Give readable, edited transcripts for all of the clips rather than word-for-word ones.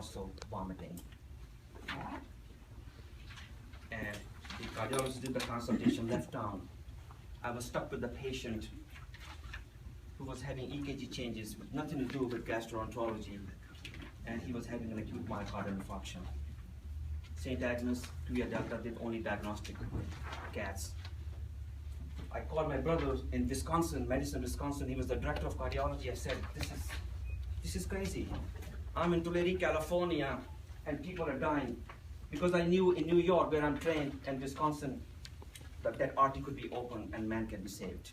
also vomiting. And the cardiologist did the consultation, left town. I was stuck with the patient who was having EKG changes with nothing to do with gastroenterology, and he was having an acute myocardial infarction. St. Agnes, 2-year Delta did only diagnostic CATs. I called my brother in Wisconsin, Madison, Wisconsin. He was the director of cardiology. I said, this is crazy. I'm in Tulare, California, and people are dying. Because I knew in New York, where I'm trained, and Wisconsin, that artery could be opened and man can be saved.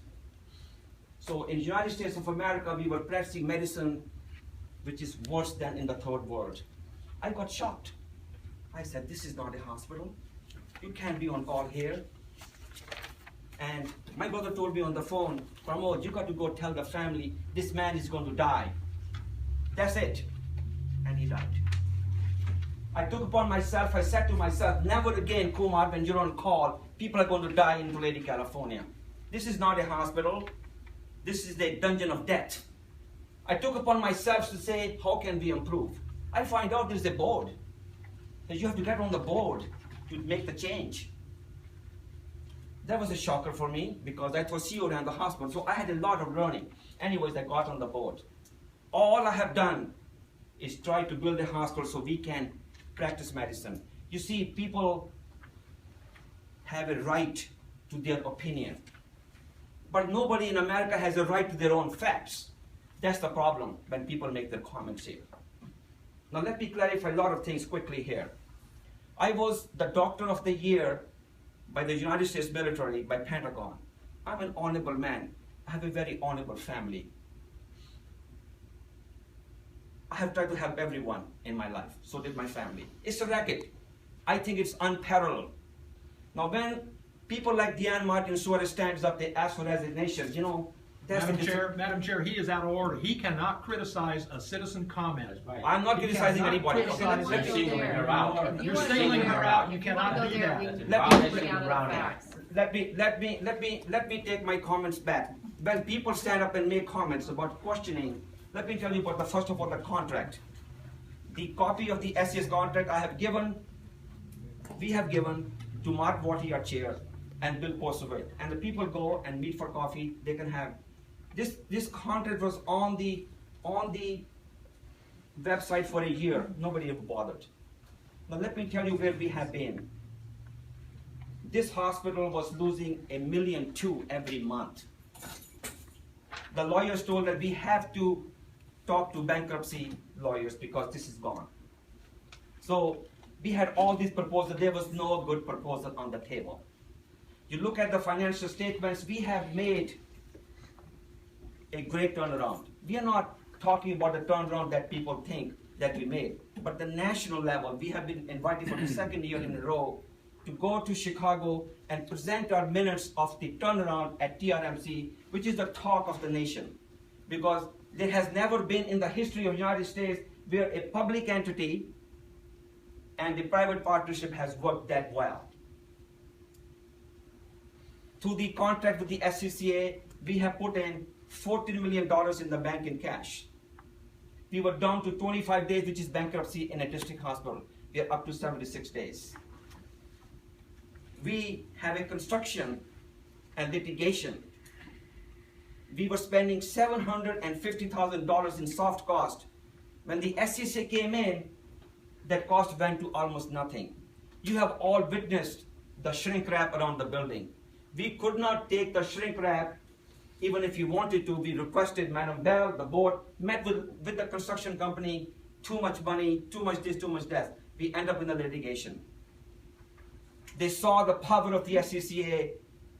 So in the United States of America, we were practicing medicine which is worse than in the third world. I got shocked. I said, this is not a hospital. You can't be on call here. And my brother told me on the phone, Pramod, you got to go tell the family, this man is going to die. That's it. And he died. I took upon myself, I said to myself, never again, Kumar, when you're on call, people are going to die in Tulare, California. This is not a hospital. This is the dungeon of death. I took upon myself to say, how can we improve? I find out there's a board. That you have to get on the board to make the change. That was a shocker for me because I was CEO around the hospital, so I had a lot of learning. Anyways, I got on the board. All I have done is try to build a hospital so we can practice medicine. You see, people have a right to their opinion, but nobody in America has a right to their own facts. That's the problem when people make their comments here. Now let me clarify a lot of things quickly here. I was the Doctor of the Year by the United States military, by Pentagon. I'm an honorable man. I have a very honorable family. I have tried to help everyone in my life. So did my family. It's a racket. I think it's unparalleled. Now when people like Deanne Martin Suarez stands up, they ask for resignation, you know, Madam Chair, he is out of order. He cannot criticize a citizen comment. I'm not criticizing anybody. You're singling her out. You're singling her out. You cannot do that. Let me take my comments back. When people stand up and make comments about questioning, let me tell you about first of all the contract. The copy of the SES contract we have given to Mark Watty, our chair, and Bill Posoway. And the people go and meet for coffee. They can have this contract was on the website for a year. Nobody ever bothered. Now let me tell you where we have been. This hospital was losing $1.2 million every month. The lawyers told that we have to talk to bankruptcy lawyers because this is gone. So we had all these proposals. There was no good proposal on the table. You look at the financial statements, we have made a great turnaround. We are not talking about the turnaround that people think that we made, but the national level, we have been invited for the second year in a row to go to Chicago and present our minutes of the turnaround at TRMC, which is the talk of the nation. Because there has never been in the history of the United States where a public entity and the private partnership has worked that well. Through the contract with the SCCA, we have put in $14 million in the bank in cash. We were down to 25 days, which is bankruptcy in a district hospital. We are up to 76 days. We have a construction and litigation. We were spending $750,000 in soft cost. When the SCCA came in, that cost went to almost nothing. You have all witnessed the shrink wrap around the building. We could not take the shrink wrap, even if you wanted to. We requested, Madam Bell, the board, met with the construction company, too much money, too much this, too much that. We end up in the litigation. They saw the power of the SCCA,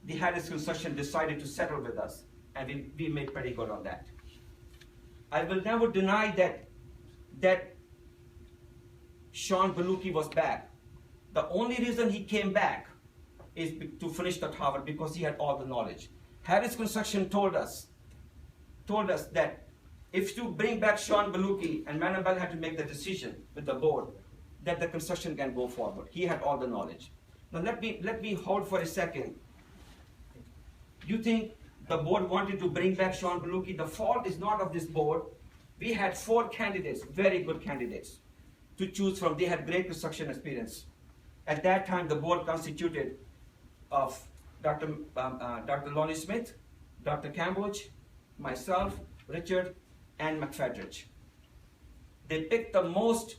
the Harris Construction decided to settle with us, and we made pretty good on that. I will never deny that Sean Baluki was back. The only reason he came back is to finish the tower because he had all the knowledge. Harris Construction told us that if you bring back Sean Baluki, and Madam Bell had to make the decision with the board that the construction can go forward. He had all the knowledge. Now let me hold for a second. You think the board wanted to bring back Sean Baluki? The fault is not of this board. We had 4 candidates, very good candidates. to choose from. They had great construction experience. At that time, the board constituted of Dr. Lonnie Smith, Dr. Cambridge, myself, Richard, and McFadridge. They picked the most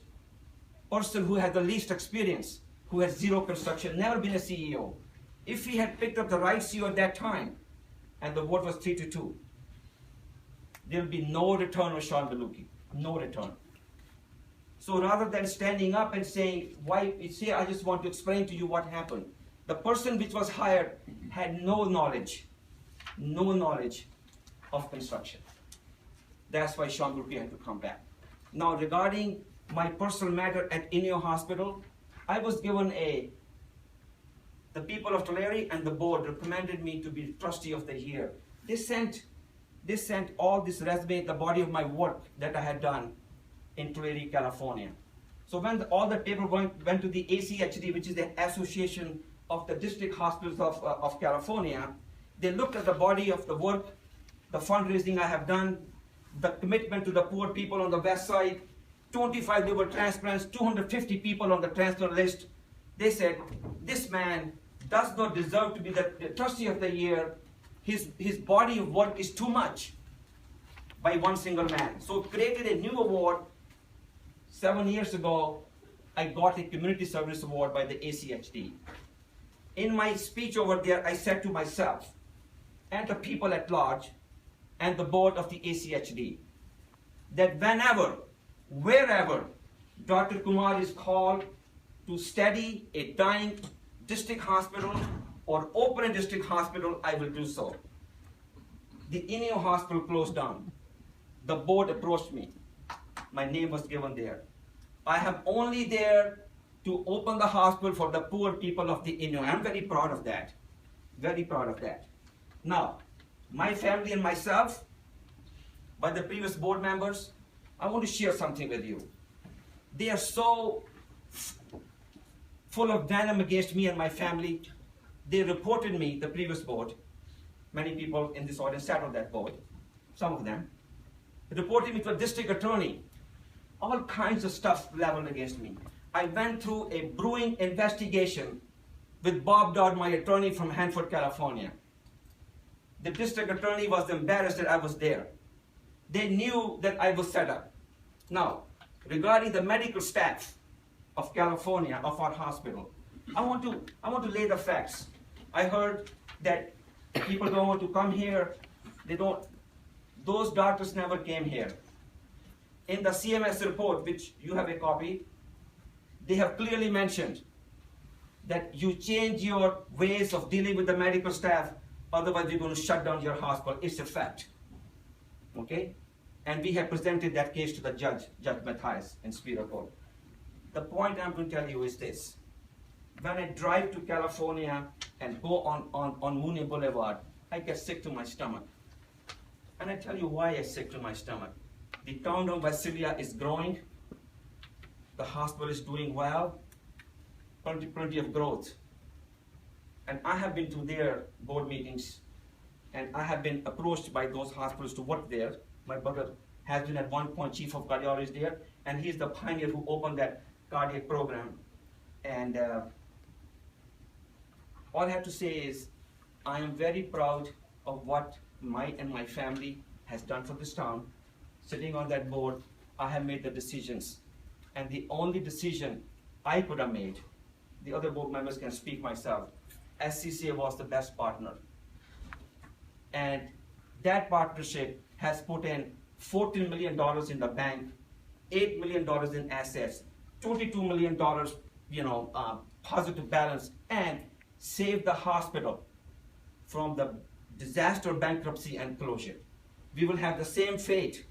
person who had the least experience, who has zero construction, never been a CEO. If he had picked up the right CEO at that time, and the vote was 3-2, there will be no return on Sean Beluki, no return. So rather than standing up and saying, why, I just want to explain to you what happened. The person which was hired had no knowledge of construction. That's why Sean Beluki had to come back. Now regarding my personal matter at Inyo Hospital, I was given the people of Tulare and the board recommended me to be trustee of the year. They sent all this resume, the body of my work that I had done in Tulare, California. So when all the paper went to the ACHD, which is the Association of the District Hospitals of California, they looked at the body of the work, the fundraising I have done, the commitment to the poor people on the west side, 25 liver transplants, 250 people on the transplant list. They said, this man does not deserve to be the trustee of the year. His body of work is too much by one single man. So created a new award. 7 years ago, I got a community service award by the ACHD. In my speech over there, I said to myself and the people at large and the board of the ACHD that whenever, wherever Dr. Kumar is called to steady a dying district hospital or open a district hospital, I will do so. The Inyo hospital closed down. The board approached me. My name was given there. I am only there to open the hospital for the poor people of the Inyo. I'm very proud of that. Very proud of that. Now, my family and myself, by the previous board members, I want to share something with you. They are so full of venom against me and my family. They reported me, the previous board. Many people in this audience sat on that board, some of them. Reported me to a district attorney. All kinds of stuff leveled against me. I went through a brewing investigation with Bob Dodd, my attorney from Hanford, California. The district attorney was embarrassed that I was there. They knew that I was set up. Now, regarding the medical staff of California, of our hospital, I want to lay the facts. I heard that people don't want to come here. Those doctors never came here. In the CMS report, which you have a copy, they have clearly mentioned that you change your ways of dealing with the medical staff, otherwise we're going to shut down your hospital. It's a fact. Okay? And we have presented that case to the Judge Mathias in Superior Court. The point I'm going to tell you is this. When I drive to California and go on Mooney Boulevard, I get sick to my stomach. And I tell you why I get sick to my stomach. The town of Visalia is growing. The hospital is doing well. Plenty of growth. And I have been to their board meetings, and I have been approached by those hospitals to work there. My brother has been at one point chief of cardiology there, and he's the pioneer who opened that cardiac program. And all I have to say is, I am very proud of what my family has done for this town. Sitting on that board, I have made the decisions. And the only decision I could have made, the other board members can speak myself, SCCA was the best partner. And that partnership has put in $14 million in the bank, $8 million in assets, $22 million, positive balance, and saved the hospital from the disaster, bankruptcy, and closure. We will have the same fate.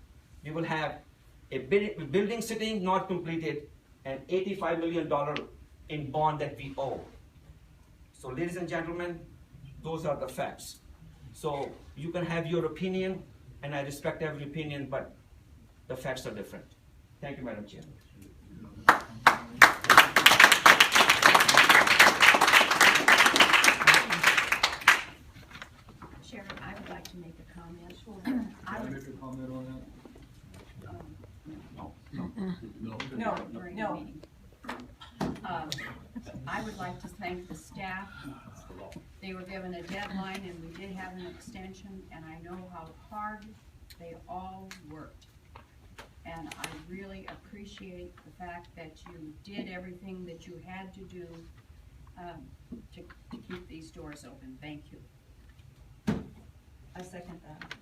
We will have a building sitting not completed and $85 million in bond that we owe. So ladies and gentlemen, those are the facts. So you can have your opinion, and I respect every opinion, but the facts are different. Thank you, Madam Chair. Sharon, I would like to make a comment. Can I make a comment on that? No. No? No, during the meeting. I would like to thank the staff. They were given a deadline and we did have an extension, and I know how hard they all worked. And I really appreciate the fact that you did everything that you had to do to keep these doors open. Thank you. I second that.